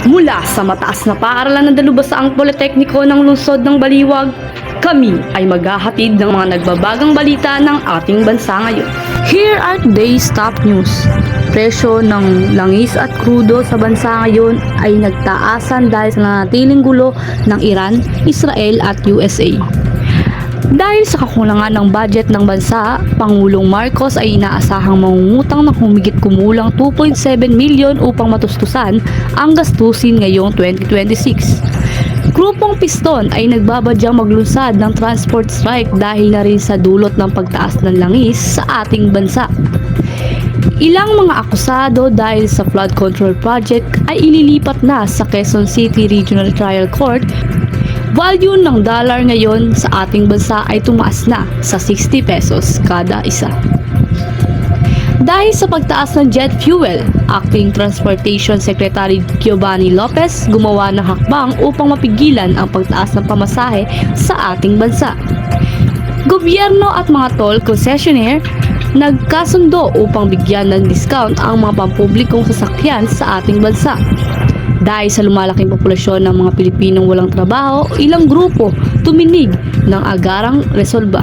Mula sa mataas na paaralan ng Dalubasaang Politekniko ng lungsod ng Baliwag, kami ay maghahatid ng mga nagbabagang balita ng ating bansa ngayon. Here are today's top news. Presyo ng langis at krudo sa bansa ngayon ay nagtaasan dahil sa nanatiling gulo ng Iran, Israel at USA. Dahil sa kakulangan ng budget ng bansa, Pangulong Marcos ay inaasahang mangungutang ng humigit kumulang 2.7 milyon upang matustusan ang gastusin ngayong 2026. Grupong Piston ay nagbabadyang maglunsad ng transport strike dahil na rin sa dulot ng pagtaas ng langis sa ating bansa. Ilang mga akusado dahil sa flood control project ay ililipat na sa Quezon City Regional Trial Court. Value ng dollar ngayon sa ating bansa ay tumaas na sa 60 pesos kada isa. Dahil sa pagtaas ng jet fuel, Acting Transportation Secretary Giovanni Lopez gumawa ng hakbang upang mapigilan ang pagtaas ng pamasahe sa ating bansa. Gobyerno at mga toll concessionaire nagkasundo upang bigyan ng discount ang mga pampublikong sasakyan sa ating bansa. Dahil sa lumalaking populasyon ng mga Pilipinong walang trabaho, ilang grupo tuminig ng agarang resolba.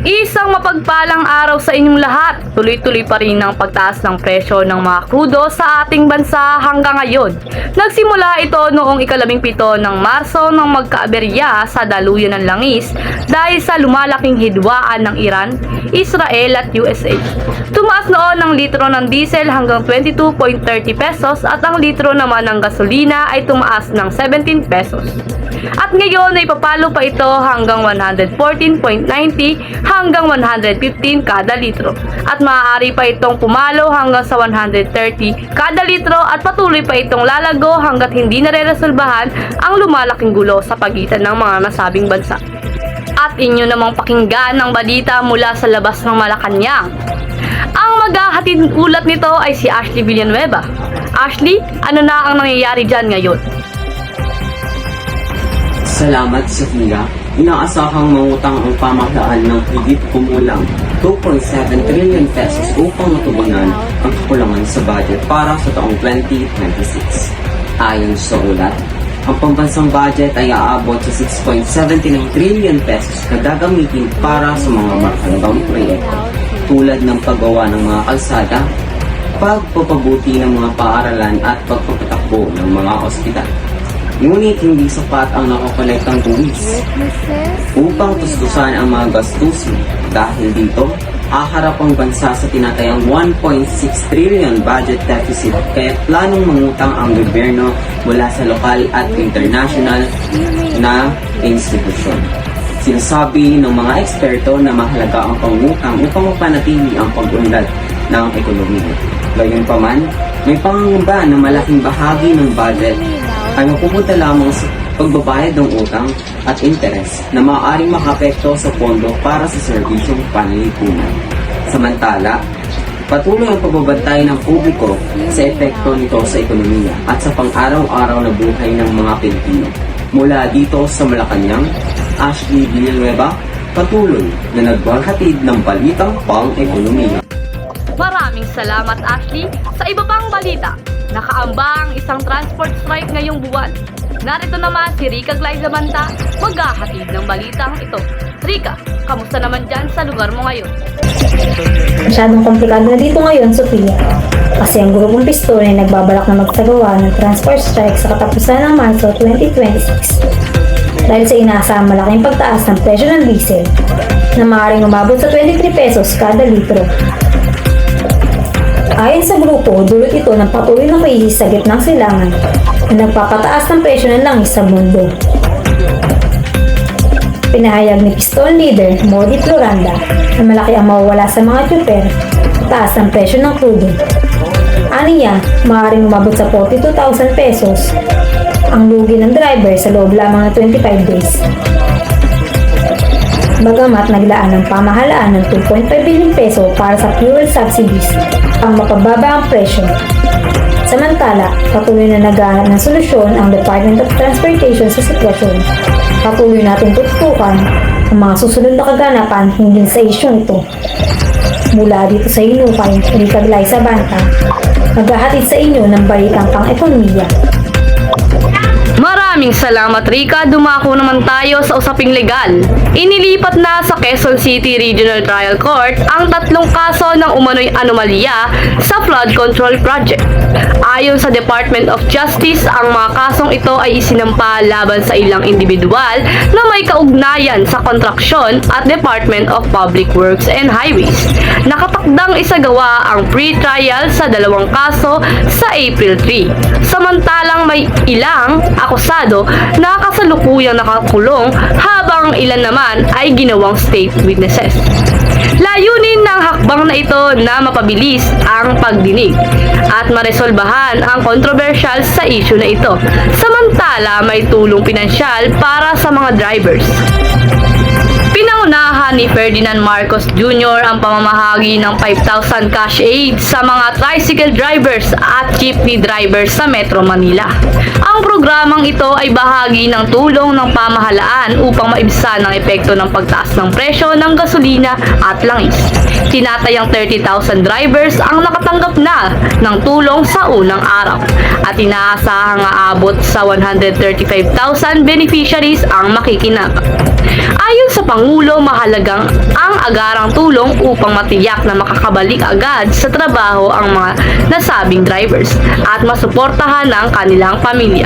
Isang mapagpalang araw sa inyong lahat. Tuloy-tuloy pa rin ang pagtaas ng presyo ng mga krudo sa ating bansa hanggang ngayon. Nagsimula ito noong ika-17 ng Marso nang magkaaberya sa daluyan ng langis dahil sa lumalaking hidwaan ng Iran, Israel at USA. Tumaas noon ang litro ng diesel hanggang 22.30 pesos at ang litro naman ng gasolina ay tumaas ng 17 pesos. At ngayon ay papalo pa ito hanggang 114.90 hanggang 115 kada litro. At maaari pa itong pumalo hanggang sa 130 kada litro at patuloy pa itong lalago hanggat hindi nareresolbahan ang lumalaking gulo sa pagitan ng mga nasabing bansa. At inyo namang pakinggan ang balita mula sa labas ng Malacanang. Ang maghahatid ulat nito ay si Ashley Villanueva. Ashley, ano na ang nangyayari dyan ngayon? Salamat, Sofia. Inaasahang mangutang ang pamahalaan ng higit kumulang 2.7 trillion pesos upang matugunan ang kakulangan sa budget para sa taong 2026. Ayon sa ulat, ang pambansang budget ay aabot sa 6.79 trillion pesos na gagamitin para sa mga makakandang proyekto tulad ng paggawa ng mga kalsada, pagpapabuti ng mga paaralan at pagpapatakbo ng mga ospital. Ngunit hindi sapat ang nakokolektang buwis upang tustusan ang mga gastusin. Dahil dito, aharap ang bansa sa tinatayang 1.6 trillion budget deficit kaya planong mangutang ang gobyerno mula sa lokal at international na institusyon. Sinasabi ng mga eksperto na mahalaga ang pangutang upang mapanatili ang pag-unlad ng ekonomiya. Gayunpaman, may pangangamba na malaking bahagi ng budget ay mapupunta lamang sa pagbabayad ng utang at interes na maaaring makapekto sa pondo para sa serbisyong panlipunan. Samantala, patuloy ang pagbabantay ng publiko sa epekto nito sa ekonomiya at sa pang-araw-araw na buhay ng mga Pilipino. Mula dito sa Malacanang, Ashley Villanueva, patuloy na nagbahatid ng balitang pang-ekonomiya. Maraming salamat, Ashley. Sa iba pang balita, nakaamba ang isang transport strike ngayong buwan. Narito naman si Rica Glyza Manta, maghahatid ng balitang ito. Rica, kamusta naman dyan sa lugar mo ngayon? Masyadong komplikado na dito ngayon, Sofia. Kasi ang grupong Piston ay nagbabalak na magsagawa ng transport strike sa katapusan ng Marso 2026. Dahil sa inaasahang malaking pagtaas ng presyo ng diesel na maaaring umabot sa 23 pesos kada litro. Ayon sa grupo, dulot ito ng patuloy na krisis sa gitnang silangan na nagpapataas ng presyo ng langis sa mundo. Pinahayag ni Piston leader Modi Floranda na malaki ang mawawala sa mga tsuper sa taas ng presyo ng crudo. Aniya, maaaring umabot sa 42,000 pesos ang lugi ng driver sa loob lamang ng 25 days. Bagamat naglaan ng pamahalaan ng 2.5 billion peso para sa fuel subsidies ang mapababa ang presyo. Samantala, patuloy na naghahanap ng solusyon ang Department of Transportation sa sitwasyon. Patuloy natin tututukan ang mga susunod na kaganapan hinggil sa isyong ito. Mula dito sa Inukay, Rika Glyza Banta, maghahatid sa inyo ng balitang pang-ekonomiya. Maraming salamat, Rika. Dumako naman tayo sa usaping legal. Inilipat na sa Quezon City Regional Trial Court ang 3 kaso ng umano'y anomalya sa flood control project. Ayon sa Department of Justice, ang mga kasong ito ay isinampa laban sa ilang individual na may kaugnayan sa kontraksyon at Department of Public Works and Highways. Nakatakdang isagawa ang pre-trial sa 2 kaso sa April 3. Samantalang may ilang akusado na kasalukuyang nakakulong habang ilan naman ay ginawang state witnesses. Layunin ng hakbang na ito na mapabilis ang pagdinig at maresolbahan ang kontrobersyal sa issue na ito. Samantala, may tulong pinansyal para sa mga drivers. Pinangunahan ni Ferdinand Marcos Jr. ang pamamahagi ng 5,000 cash aid sa mga tricycle drivers at jeepney drivers sa Metro Manila. Ang programang ito ay bahagi ng tulong ng pamahalaan upang maibsan ang epekto ng pagtaas ng presyo ng gasolina at langis. Tinatayang 30,000 drivers ang nakatanggap na ng tulong sa unang araw at inaasahang aabot sa 135,000 beneficiaries ang makikinabang. Ayon sa Pangulo, mahalagang ang agarang tulong upang matiyak na makakabalik agad sa trabaho ang mga nasabing drivers at masuportahan ang kanilang pamilya.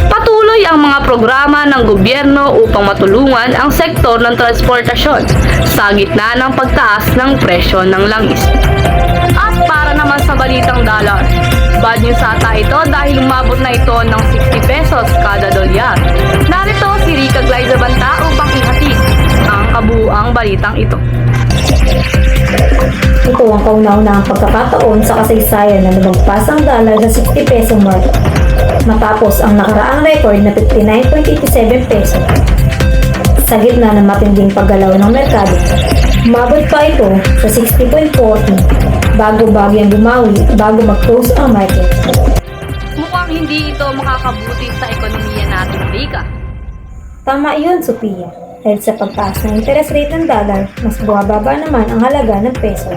Patuloy ang mga programa ng gobyerno upang matulungan ang sektor ng transportasyon sa gitna ng pagtaas ng presyo ng langis. At para naman sa balitang dollar, bad news ata ito dahil umabot na ito ng 60 pesos kada dolyar. Narito si Rika Glyza Banta upang ihatid ang kabuuang balitang ito. Ito ang kauna-unahang pagkakataon sa kasaysayan na lumagpas ang dollar sa 60 peso mark matapos ang nakaraang record na 59.87 peso. Sa gitna ng matinding paggalaw ng merkado, umabot pa ito sa 60.40 bago bagyang bumawi bago mag-close ang market. Mukhang hindi ito makakabuti sa ekonomiya natin, Rika. Tama iyon, Sophia. Dahil sa pagtaas ng interest rate ng dollar, mas bumababa naman ang halaga ng peso.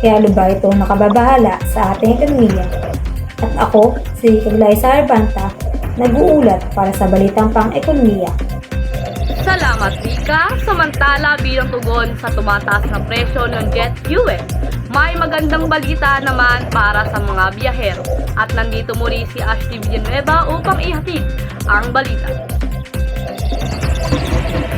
Kaya lubha ito nakababahala sa ating ekonomiya. At ako, si Glyza Banta, nag-uulat para sa balitang pang-ekonomiya. Salamat, Rika. Samantala, bilang tugon sa tumataas na presyo ng jet fuel, may magandang balita naman para sa mga biyahero. At nandito muli si Ashley Villanueva upang ihatid ang balita.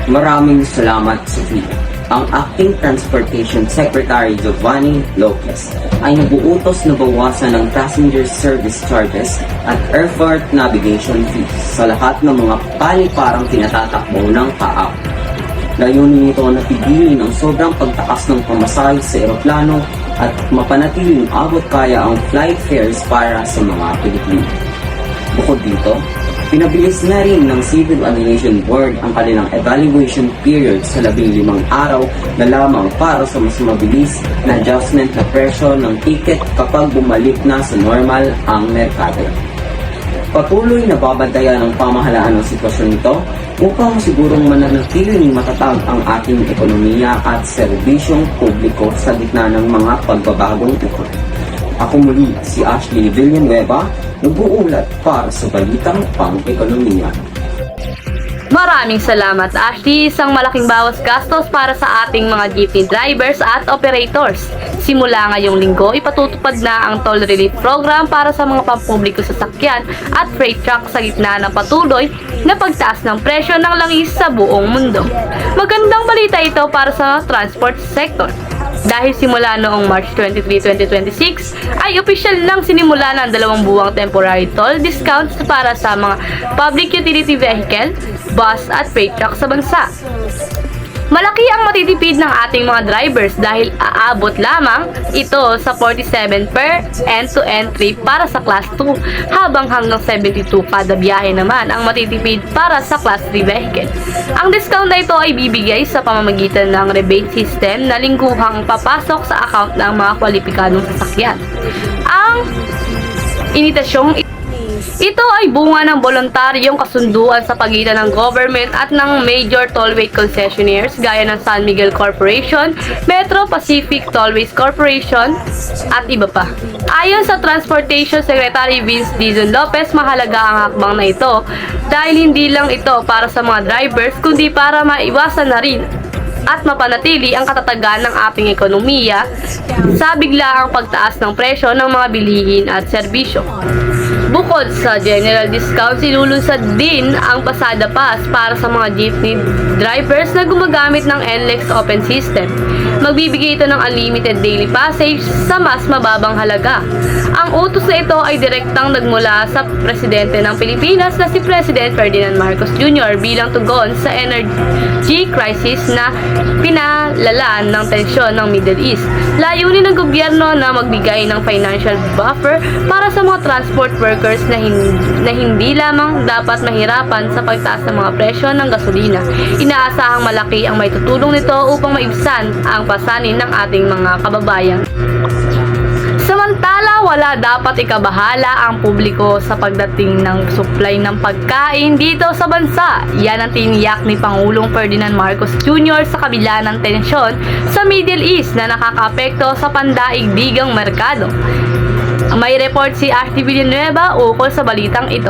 Maraming salamat, Sophia. Ang Acting Transportation Secretary Giovanni Lopez ay nabuutos na bawasan ng passenger service charges at airport navigation fees sa lahat ng mga paliparang tinatatakbo ng PAAP. Layunin nito na pigilin ang sobrang pagtaas ng pamasahe sa eroplano at mapanatiling abot kaya ang flight fares para sa mga Pilipino. Bukod dito, pinabilis na rin ng Civil Aviation Board ang kanilang evaluation period sa 15 araw na lamang para sa mas mabilis na adjustment na presyo ng ticket kapag bumalik na sa normal ang merkado. Patuloy na babantayan ng pamahalaan ang sitwasyon nito upang sigurong mananatiling matatag ang ating ekonomiya at serbisyong publiko sa gitna ng mga pagbabagong ito. Ako muli si Ashley Villanueva, nag-uulat para sa balitang pang-ekonomiya. Maraming salamat, Ashley. Isang malaking bawas gastos para sa ating mga jeepney drivers at operators. Simula ngayong linggo, ipatutupad na ang toll relief program para sa mga pampubliko sasakyan at freight truck sa gitna ng patuloy na pagtaas ng presyo ng langis sa buong mundo. Magandang balita ito para sa transport sector. Dahil simula noong March 23, 2026 ay opisyal nang sinimula ng 2 buwang temporary toll discounts para sa mga public utility vehicle, bus at freight truck sa bansa. Malaki ang matitipid ng ating mga drivers dahil aabot lamang ito sa 47 per end-to-end trip para sa Class 2, habang hanggang 72 kada biyahe naman ang matitipid para sa Class 3 vehicle. Ang discount na ito ay bibigay sa pamamagitan ng rebate system na lingguhang papasok sa account ng mga kwalipikadong sasakyan. Ang initasyong ito ay bunga ng voluntaryong kasunduan sa pagitan ng government at ng major tollway concessionaires gaya ng San Miguel Corporation, Metro Pacific Tollways Corporation, at iba pa. Ayon sa Transportation Secretary Vince Dizon Lopez, mahalaga ang hakbang na ito dahil hindi lang ito para sa mga drivers kundi para maiwasan na rin at mapanatili ang katatagan ng ating ekonomiya sa biglaang pagtaas ng presyo ng mga bilihin at serbisyo. Bukod sa general discount, sinulunsad din ang Pasada Pass para sa mga jeepney drivers na gumagamit ng NLEX Open System. Magbibigay ito ng unlimited daily passage sa mas mababang halaga. Ang utos na ito ay direktang nagmula sa Presidente ng Pilipinas na si President Ferdinand Marcos Jr. bilang tugon sa energy crisis na pinalalaan ng tensyon ng Middle East. Layunin ng gobyerno na magbigay ng financial buffer para sa mga transport workers na hindi lamang dapat mahirapan sa pagtaas ng mga presyo ng gasolina. Inaasahang malaki ang maitutulong nito upang maibsan ang pasanin ng ating mga kababayan. Samantala, wala dapat ikabahala ang publiko sa pagdating ng supply ng pagkain dito sa bansa. Yan ang tiniyak ni Pangulong Ferdinand Marcos Jr. sa kabila ng tensyon sa Middle East na nakakaapekto sa pandaigdigang merkado. May report si Ashley Villanueva ukol sa balitang ito.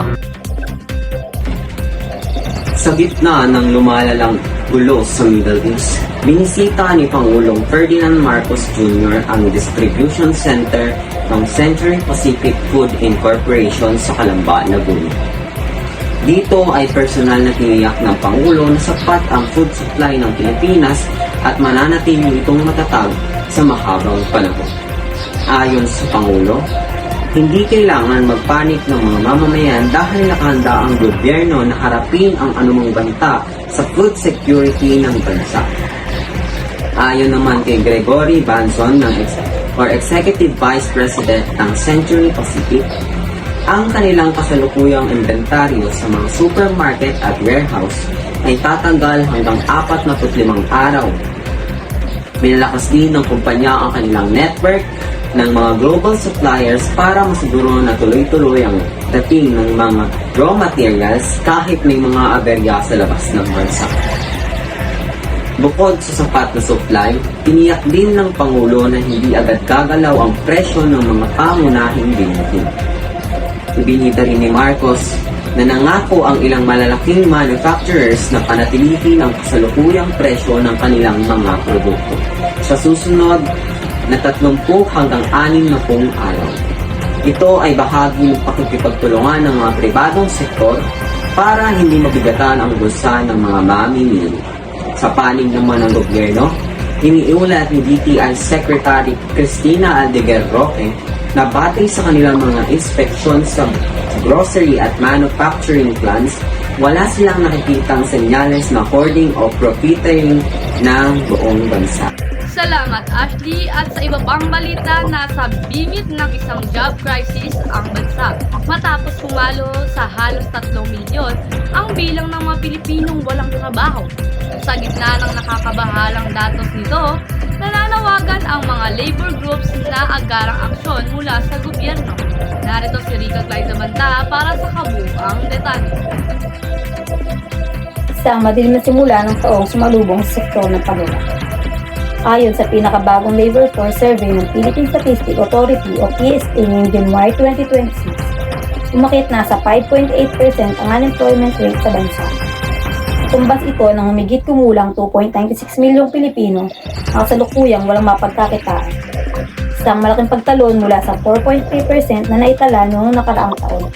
Sa gitna ng lumalalang gulo sa Middle East, binisita ni Pangulong Ferdinand Marcos Jr. ang distribution center ng Century Pacific Food Incorporation sa Calamba, Laguna. Dito ay personal na tiniyak ng Pangulo na sapat ang food supply ng Pilipinas at mananatili itong matatag sa mahabang panahon. Ayon sa Pangulo, hindi kailangan magpanik ng mga mamamayan dahil nakahanda ang gobyerno na harapin ang anumang banta sa food security ng bansa. Ayon naman kay Gregory Banson Executive Vice President ng Century Pacific, ang kanilang kasalukuyang inventaryo sa mga supermarket at warehouse ay tatagal hanggang 45 araw. Minalakas din ng kumpanya ang kanilang network ng mga global suppliers para masiguro na tuloy-tuloy ang dating ng mga raw materials kahit may mga aberya sa labas ng bansa. Bukod sa sapat na supply, tiniyak din ng Pangulo na hindi agad gagalaw ang presyo ng mga pangunahing bilihin. Ibinita rin ni Marcos na nangako ang ilang malalaking manufacturers na panatilihin ang kasalukuyang presyo ng kanilang mga produkto sa susunod na 30 hanggang 60 araw. Ito ay bahagi ng pakikipagtulungan ng mga pribadong sektor para hindi mabigatan ang bulsa ng mga mamimili. Sa panig naman ng gobyerno, iniulat ni DTI Secretary Cristina Aldeguer Roque na batay sa kanilang mga inspeksyon sa grocery at manufacturing plants, wala silang nakikitang senyales na hoarding o profiteering ng buong bansa. Salamat Ashley, at sa iba pang balita, nasa bingit ng isang job crisis ang bansa matapos pumalo sa halos 3 milyon ang bilang ng mga Pilipinong walang trabaho. Sa gitna ng nakakabahalang datos nito, nananawagan ang mga labor groups na agarang aksyon mula sa gobyerno. Narito si Rica Claizabanta para sa kabuuang detalye. Isang madilim na simula ng taong sumalubong sa sektor ng paggawa. Ayon sa pinakabagong labor force survey ng Philippine Statistics Authority o PSA ngayong January 2026, umakit na sa 5.8% ang unemployment rate sa bansa. Tumbas ito ng humigit kumulang 2.96 milyong Pilipino ang kasalukuyang walang mapagkakitaan. Isang malaking pagtalon mula sa 4.3% na naitala noong nakaraang taon.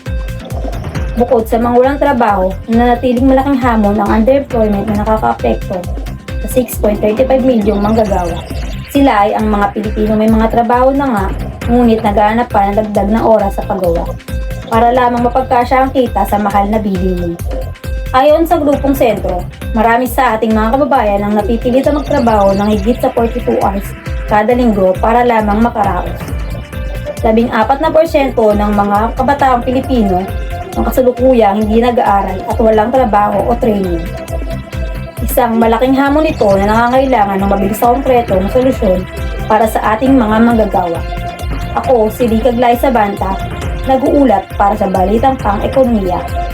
Bukod sa mga walang trabaho, nanatiling malaking hamon ang underemployment na nakakaapekto sa 6.35 milyong manggagawa. Sila ay ang mga Pilipino may mga trabaho na nga, ngunit naghahanap pa ng dagdag na oras sa paggawa para lamang mapagkasya ang kita sa mahal na bilihin. Ayon sa grupong sentro, marami sa ating mga kababayan ang napipilitan magtrabaho ng higit sa 42 hours kada linggo para lamang makaraos. 14% ng mga kabataang Pilipino ang kasalukuyang hindi nag-aaral at walang trabaho o training. Isang malaking hamon ito na nangangailangan ng mabilis na konkretong solusyon para sa ating mga manggagawa. Ako, si Rica Glyza Banta, nag-uulat para sa Balitang Pang-Ekonomiya.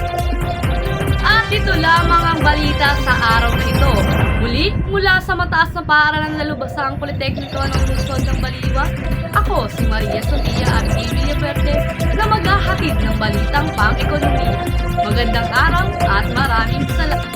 At ito lamang ang balita sa araw na ito. Muli, mula sa mataas na paaralan na lubasang Politekniko ng Lungsod ng Baliwag, ako si Maria Sofia at Emilia Verde na maghahatid ng Balitang Pang-Ekonomiya. Magandang araw at maraming salamat.